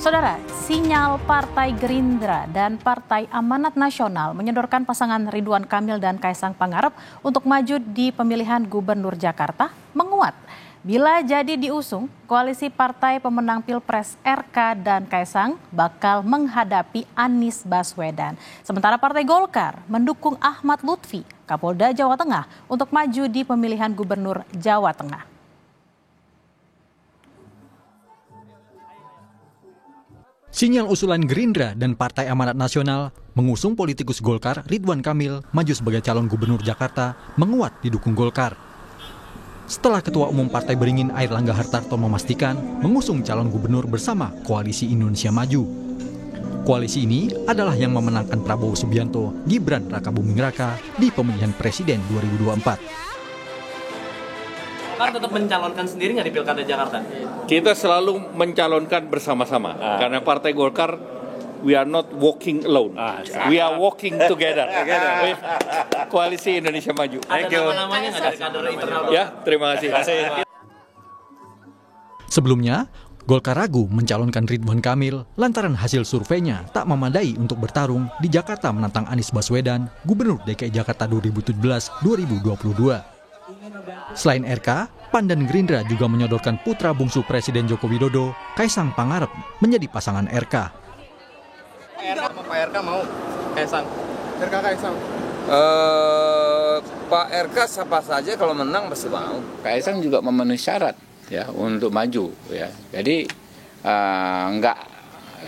Saudara, sinyal Partai Gerindra dan Partai Amanat Nasional menyodorkan pasangan Ridwan Kamil dan Kaisang Pangarep untuk maju di pemilihan Gubernur Jakarta menguat. Bila jadi diusung, koalisi partai pemenang Pilpres RK dan Kaisang bakal menghadapi Anies Baswedan. Sementara Partai Golkar mendukung Ahmad Lutfi, Kapolda Jawa Tengah, untuk maju di pemilihan Gubernur Jawa Tengah. Sinyal usulan Gerindra dan Partai Amanat Nasional mengusung politikus Golkar Ridwan Kamil maju sebagai calon gubernur Jakarta menguat didukung Golkar. Setelah Ketua Umum Partai Beringin Airlangga Hartarto memastikan mengusung calon gubernur bersama Koalisi Indonesia Maju. Koalisi ini adalah yang memenangkan Prabowo Subianto, Gibran Rakabuming Raka di pemilihan Presiden 2024. Golkar tetap mencalonkan sendiri nggak di Pilkada Jakarta? Kita selalu mencalonkan bersama-sama. Karena Partai Golkar, we are not walking alone. We are walking together with Koalisi Indonesia Maju. Ada nama-namanya nggak dari kader internal? Ya, terima kasih. Sebelumnya, Golkar ragu mencalonkan Ridwan Kamil lantaran hasil surveinya tak memadai untuk bertarung di Jakarta menantang Anies Baswedan, Gubernur DKI Jakarta 2017-2022. Selain RK, PAN dan Gerindra juga menyodorkan putra bungsu Presiden Joko Widodo, Kaisang Pangarep, menjadi pasangan RK. Pak RK mau Kaisang? RK Kaisang? Pak RK siapa saja kalau menang pasti mau. Kaisang juga memenuhi syarat ya untuk maju ya. Jadi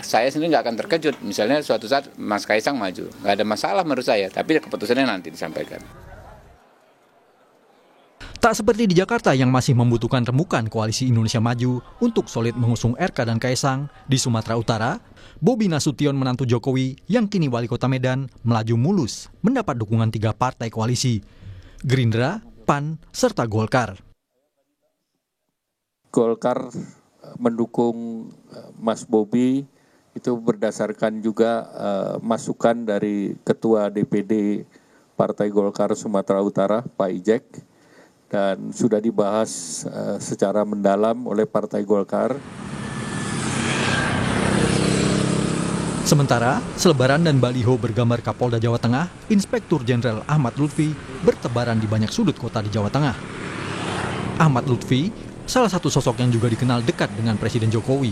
saya sendiri nggak akan terkejut misalnya suatu saat Mas Kaisang maju, nggak ada masalah menurut saya. Tapi keputusannya nanti disampaikan. Tak seperti di Jakarta yang masih membutuhkan remukan Koalisi Indonesia Maju untuk solid mengusung RK dan Kaisang, di Sumatera Utara, Bobi Nasution menantu Jokowi yang kini wali kota Medan melaju mulus mendapat dukungan 3 partai koalisi, Gerindra, PAN, serta Golkar. Golkar mendukung Mas Bobi itu berdasarkan juga masukan dari Ketua DPD Partai Golkar Sumatera Utara, Pak Ijek. Dan sudah dibahas secara mendalam oleh Partai Golkar. Sementara, selebaran dan baliho bergambar Kapolda Jawa Tengah, Inspektur Jenderal Ahmad Lutfi, bertebaran di banyak sudut kota di Jawa Tengah. Ahmad Lutfi, salah satu sosok yang juga dikenal dekat dengan Presiden Jokowi.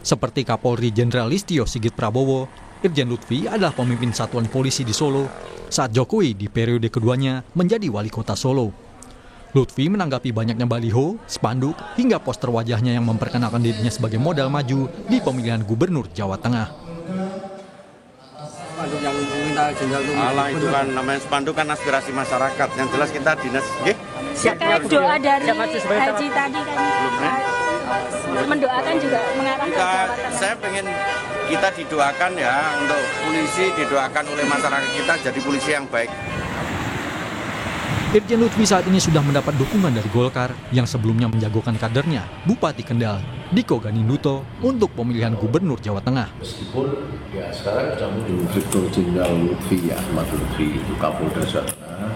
Seperti Kapolri Jenderal Listio Sigit Prabowo, Irjen Lutfi adalah pemimpin satuan polisi di Solo saat Jokowi di periode keduanya menjadi wali kota Solo. Lutfi menanggapi banyaknya baliho, spanduk, hingga poster wajahnya yang memperkenalkan dirinya sebagai modal maju di pemilihan Gubernur Jawa Tengah. Spanduk yang minta jenderal itu kan namanya spanduk kan aspirasi masyarakat. Yang jelas kita dinas. Kayak doa dari Haji tadi kan. Mendoakan juga mengarah ke Jawa Tengah. Saya pengen kita didoakan ya untuk polisi, didoakan oleh masyarakat kita jadi polisi yang baik. Irjen Lutfi saat ini sudah mendapat dukungan dari Golkar yang sebelumnya menjagokan kadernya, Bupati Kendal, Diko Ganinduto, untuk pemilihan Gubernur Jawa Tengah. Meskipun ya sekarang sudah muncul Inspektur Jenderal Lutfi, Ahmad Lutfi, itu Kapolda Jawa Tengah,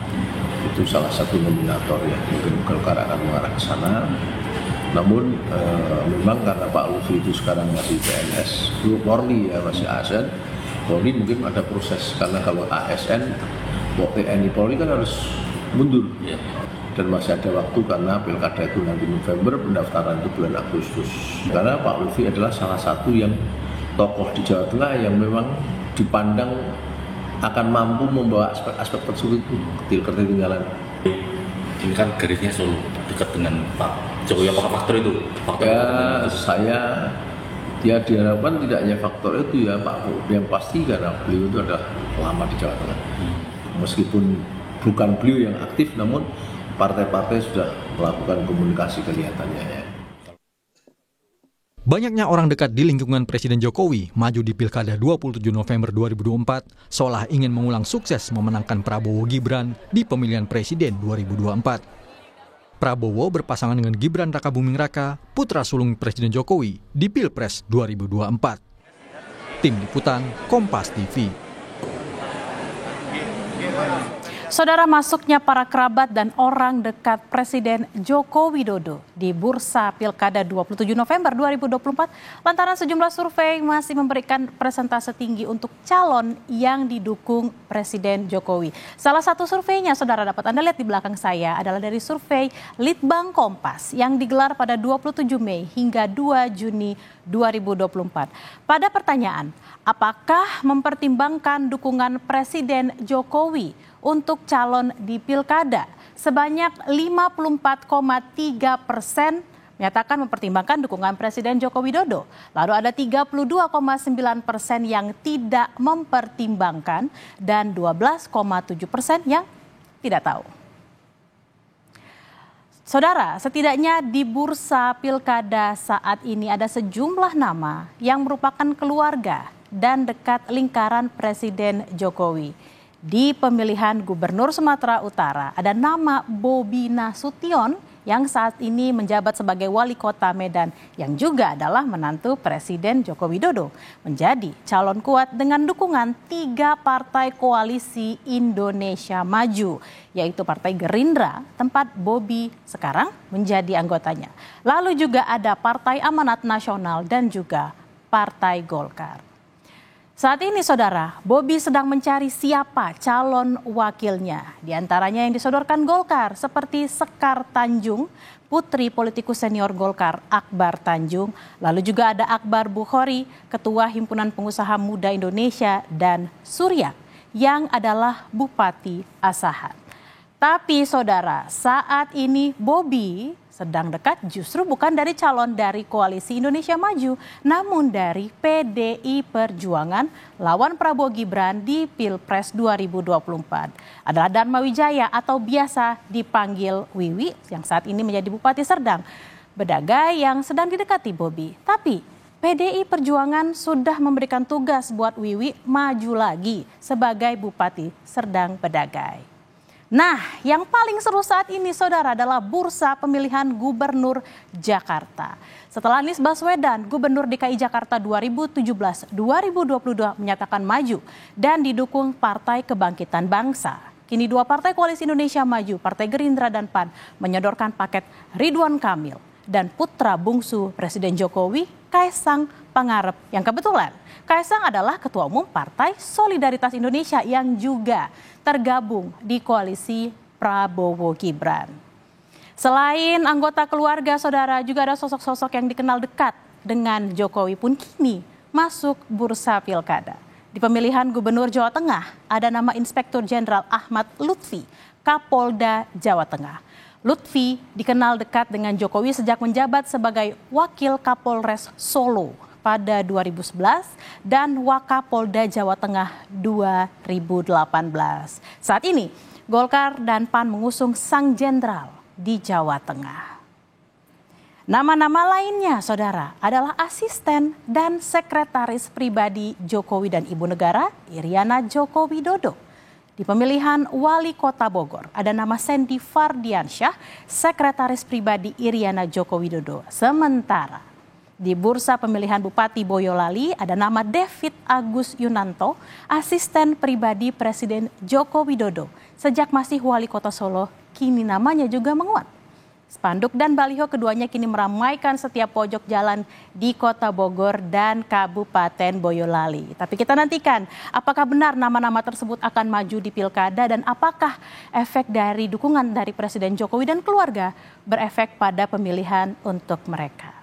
itu salah satu nominator yang mungkin Golkar akan mengarah ke sana. Namun memang karena Pak Lutfi itu sekarang masih PNS, Polri ya masih ASN, Polri mungkin ada proses karena kalau ASN, TNI Polri kan harus mundur dan masih ada waktu karena pilkada itu nanti November, pendaftaran itu bulan Agustus. Karena Pak Lutfi adalah salah satu yang tokoh di Jawa Tengah yang memang dipandang akan mampu membawa aspek-aspek tersebut ketinggalan. Ini kan garisnya Solo dekat dengan Pak Jokowi, apakah faktor itu? Ya diharapkan tidak hanya faktor itu ya Pak, yang pasti karena beliau itu adalah lama di Jawa Tengah. Meskipun bukan beliau yang aktif, namun partai-partai sudah melakukan komunikasi kelihatannya ya. Banyaknya orang dekat di lingkungan Presiden Jokowi maju di Pilkada 27 November 2024 seolah ingin mengulang sukses memenangkan Prabowo Gibran di pemilihan Presiden 2024. Prabowo berpasangan dengan Gibran Rakabuming Raka, putra sulung Presiden Jokowi di Pilpres 2024. Tim Liputan, Kompas TV. Saudara, masuknya para kerabat dan orang dekat Presiden Joko Widodo di bursa Pilkada 27 November 2024 lantaran sejumlah survei masih memberikan persentase tinggi untuk calon yang didukung Presiden Jokowi. Salah satu surveinya, saudara, dapat Anda lihat di belakang saya, adalah dari survei Litbang Kompas yang digelar pada 27 Mei hingga 2 Juni 2024. Pada pertanyaan, apakah mempertimbangkan dukungan Presiden Jokowi untuk calon di pilkada, sebanyak 54,3% menyatakan mempertimbangkan dukungan Presiden Joko Widodo. Lalu ada 32,9% yang tidak mempertimbangkan dan 12,7% yang tidak tahu. Saudara, setidaknya di bursa pilkada saat ini ada sejumlah nama yang merupakan keluarga dan dekat lingkaran Presiden Jokowi. Di pemilihan Gubernur Sumatera Utara ada nama Bobi Nasution yang saat ini menjabat sebagai wali kota Medan yang juga adalah menantu Presiden Joko Widodo, menjadi calon kuat dengan dukungan 3 partai koalisi Indonesia Maju, yaitu Partai Gerindra, tempat Bobi sekarang menjadi anggotanya. Lalu juga ada Partai Amanat Nasional dan juga Partai Golkar. Saat ini, saudara, Bobi sedang mencari siapa calon wakilnya. Di antaranya yang disodorkan Golkar seperti Sekar Tanjung, putri politikus senior Golkar Akbar Tanjung. Lalu juga ada Akbar Bukhori, Ketua Himpunan Pengusaha Muda Indonesia, dan Surya yang adalah Bupati Asahan. Tapi saudara, saat ini Bobi sedang dekat justru bukan dari calon dari Koalisi Indonesia Maju, namun dari PDI Perjuangan lawan Prabowo Gibran di Pilpres 2024. Adalah Dharma Wijaya atau biasa dipanggil Wiwi yang saat ini menjadi Bupati Serdang Bedagai yang sedang didekati Bobi. Tapi PDI Perjuangan sudah memberikan tugas buat Wiwi maju lagi sebagai Bupati Serdang Bedagai. Nah, yang paling seru saat ini, saudara, adalah bursa pemilihan Gubernur Jakarta. Setelah Anies Baswedan, Gubernur DKI Jakarta 2017-2022 menyatakan maju dan didukung Partai Kebangkitan Bangsa. Kini 2 partai koalisi Indonesia Maju, Partai Gerindra dan PAN, menyodorkan paket Ridwan Kamil dan putra bungsu Presiden Jokowi, Kaisang Pangarep, yang kebetulan Kaisang adalah Ketua Umum Partai Solidaritas Indonesia yang juga tergabung di koalisi Prabowo Gibran. Selain anggota keluarga, saudara, juga ada sosok-sosok yang dikenal dekat dengan Jokowi pun kini masuk bursa pilkada. Di pemilihan Gubernur Jawa Tengah ada nama Inspektur Jenderal Ahmad Lutfi, Kapolda Jawa Tengah. Lutfi dikenal dekat dengan Jokowi sejak menjabat sebagai Wakil Kapolres Solo pada 2011 dan Wakapolda Jawa Tengah 2018. Saat ini Golkar dan PAN mengusung sang jenderal di Jawa Tengah. Nama-nama lainnya, saudara, adalah asisten dan sekretaris pribadi Jokowi dan Ibu Negara Iriana Joko Widodo. Di pemilihan Wali Kota Bogor ada nama Sandy Fardiansyah, sekretaris pribadi Iriana Joko Widodo. Sementara di bursa pemilihan Bupati Boyolali ada nama David Agus Yunanto, asisten pribadi Presiden Joko Widodo. Sejak masih Wali Kota Solo, kini namanya juga menguat. Spanduk dan baliho keduanya kini meramaikan setiap pojok jalan di Kota Bogor dan Kabupaten Boyolali. Tapi kita nantikan apakah benar nama-nama tersebut akan maju di pilkada dan apakah efek dari dukungan dari Presiden Jokowi dan keluarga berefek pada pemilihan untuk mereka.